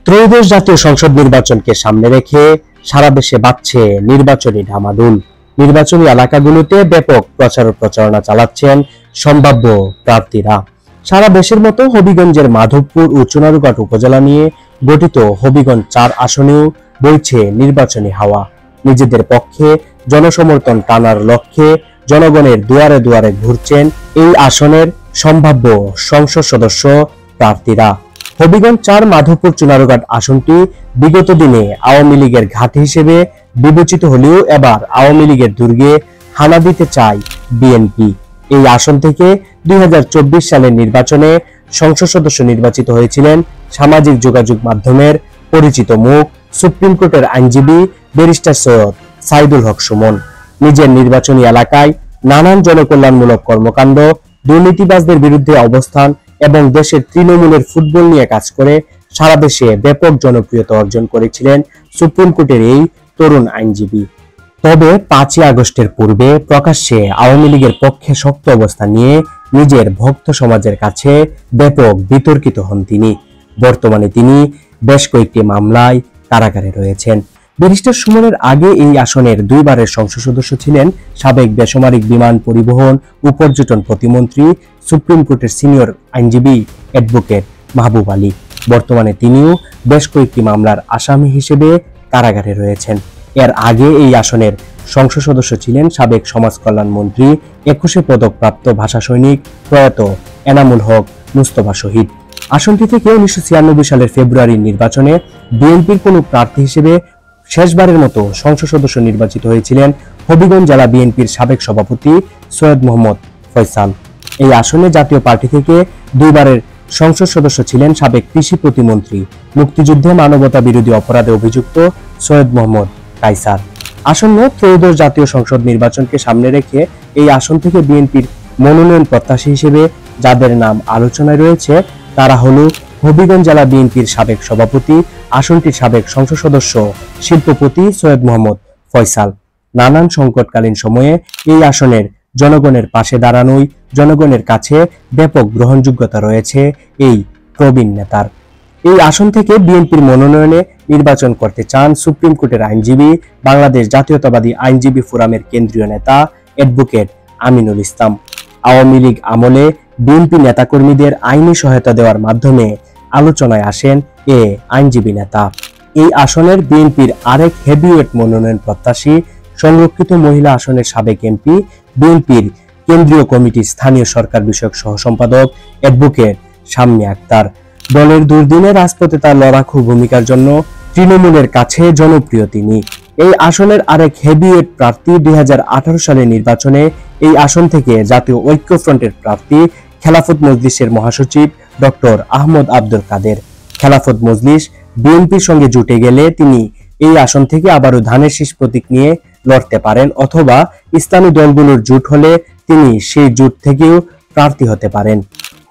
ত্রয়োদশ জাতীয় সংসদ নির্বাচনকে সামনে রেখে সারা দেশে বাজছে নির্বাচনী ঢামাডোল। নির্বাচনী এলাকাগুলোতে ব্যাপক প্রচারণা চালাচ্ছেন সম্ভাব্য প্রার্থীরা। সারা দেশের মতো হবিগঞ্জের মাধবপুর ও চুনারুঘাট উপজেলা নিয়ে গঠিত হবিগঞ্জ ৪ আসনেও বইছে নির্বাচনী হাওয়া। নিজেদের পক্ষে জনসমর্থন টানার লক্ষ্যে জনগণের দুয়ারে দুয়ারে ঘুরছেন এই আসনের সম্ভাব্য সংসদ সদস্য প্রার্থীরা। হবিগঞ্জ ৪ মাধবপুর চুনারুঘাট আসনটি বিগত দিনে আওয়ামী লীগের ঘাঁটি হিসেবে বিবেচিত হলেও এবার আওয়ামী লীগের দুর্গে হানা দিতে চায় বিএনপি। এই আসন থেকে ২০২৪ সালের নির্বাচনে সংসদ সদস্য নির্বাচিত হয়েছিলেন সামাজিক যোগাযোগ মাধ্যমের পরিচিত মুখ সুপ্রিম কোর্টের আইনজীবী ব্যারিস্টার সৈয়দ সাইদুল হক সুমন। নিজের নির্বাচনী এলাকায় নানান জনকল্যাণমূলক কর্মকাণ্ড, দুর্নীতিবাজদের বিরুদ্ধে অবস্থান এবং দেশের তৃণমূলের ফুটবল নিয়ে কাজ করে সারা দেশে ব্যাপক জনপ্রিয়তা অর্জন করেছিলেন সুপ্রিম কোর্টের এই তরুণ আইনজীবী। তবে ৫ই আগস্টের পূর্বে প্রকাশ্যে আওয়ামী লীগের পক্ষে শক্ত অবস্থান নিয়ে নিজের ভক্ত সমাজের কাছে ব্যাপক বিতর্কিত হন তিনি। বর্তমানে তিনি বেশ কয়েকটি মামলায় কারাগারে রয়েছেন। ব্যারিস্টার সুমনের আগে এই আসনের ২ বারের সংসদ সদস্য ছিলেন সাবেক বেসামরিক বিমান পরিবহন ও পর্যটন প্রতিমন্ত্রী সুপ্রিম কোর্টের সিনিয়র আইনজীবী অ্যাডভোকেট মাহবুব আলী। বর্তমানে তিনিও বেশ কয়েকটি মামলার আসামি হিসেবে কারাগারে রয়েছেন। এর আগে এই আসনের সংসদ সদস্য ছিলেন সাবেক সমাজ কল্যাণ মন্ত্রী ২১শে পদকপ্রাপ্ত ভাষা সৈনিক প্রয়াত এনামুল হক মুস্তফা শহীদ। আসনটি থেকে ১৯৯৬ সালের ফেব্রুয়ারির নির্বাচনে বিএনপির কোনো প্রার্থী হিসেবে শেষবারের মতো সংসদ সদস্য নির্বাচিত হয়েছিলেন হবিগঞ্জ জেলা বিএনপির সাবেক সভাপতি সৈয়দ মোহাম্মদ ফয়সাল। এই আসনে জাতীয় পার্টি থেকে ২ বারের সংসদ সদস্য ছিলেন সাবেক কৃষি প্রতিমন্ত্রী, মুক্তিযুদ্ধে মানবতা বিরোধী অপরাধে অভিযুক্ত সৈয়দ মোহাম্মদ কায়সার। আসন্ন ত্রয়োদশ জাতীয় সংসদ নির্বাচনকে সামনে রেখে এই আসন থেকে বিএনপির মনোনয়ন প্রত্যাশী হিসেবে যাদের নাম আলোচনায় রয়েছে তারা হলো হবিগঞ্জ জেলা বিএনপির সাবেক সভাপতি, আসনটির সাবেক সংসদ সদস্য শিল্পপতি সৈয়দ মোহাম্মদ ফয়সাল। নানান সংকটকালীন সময়ে এই আসনের জনগণের পাশে দাঁড়ানোই জনগণের কাছে ব্যাপক গ্রহণযোগ্যতা রয়েছে এই প্রবীণ নেতার। এই আসন থেকে বিএনপির মনোনয়নে নির্বাচন করতে চান সুপ্রিম কোর্টের আইনজীবী, বাংলাদেশ জাতীয়তাবাদী আইনজীবী ফোরামের কেন্দ্রীয় নেতা অ্যাডভোকেট আমিনুল ইসলাম। আওয়ামী লীগ আমলে বিএনপি নেতাকর্মীদের আইনি সহায়তা দেওয়ার মাধ্যমে আলোচনায় আসেন এ আইনজীবী নেতা। এই আসনের বিএনপির আরেক হেভিওয়েট মনোনয়ন প্রত্যাশী সংরক্ষিত মহিলা আসনের সাবেক এমপি, বিএনপির কেন্দ্রীয় কমিটির স্থানীয় সরকার বিষয়ক সহ সম্পাদক অ্যাডভোকেট শাম্মী আক্তার। দলের দুর্দিনে রাজপথে তার লড়াকু ভূমিকার জন্য তৃণমূলের কাছে জনপ্রিয় তিনি। এই আসনের আরেক হেভিওয়েট প্রার্থী ২০১৮ সালের নির্বাচনে এই আসন থেকে জাতীয় ঐক্যফ্রন্টের প্রার্থী খেলাফত মজলিসের মহাসচিব ডক্টর আহমদ আব্দুল কাদের। খেলাফত মজলিস বিএনপির সঙ্গে জুটে গেলে তিনি এই আসন থেকে আবারও ধানের শীষ প্রতীক নিয়ে লড়তে পারেন, অথবা ইসলামী দলগুলোর জোট হলে তিনি সেই জোট থেকেও প্রার্থী হতে পারেন।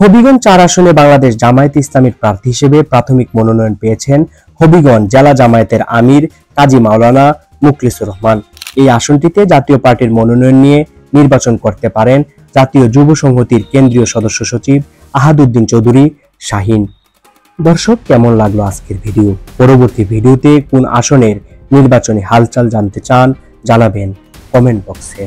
হবিগঞ্জ ৪ আসনে বাংলাদেশ জামায়াতে ইসলামীর প্রার্থী হিসেবে প্রাথমিক মনোনয়ন পেয়েছেন হবিগঞ্জ জেলা জামায়াতের আমির কাজী মাওলানা মুখলিসুর রহমান। এই আসনটিতে জাতীয় পার্টির মনোনয়ন নিয়ে নির্বাচন করতে পারেন জাতীয় যুব সংহতির কেন্দ্রীয় সদস্য সচিব আহাদুদ্দিন চৌধুরী শাহিন। দর্শক, কেমন লাগলো আজকের ভিডিও? পরবর্তী ভিডিওতে কোন আসনের নির্বাচনী হালচাল জানতে চান জানাবেন কমেন্ট বক্সে।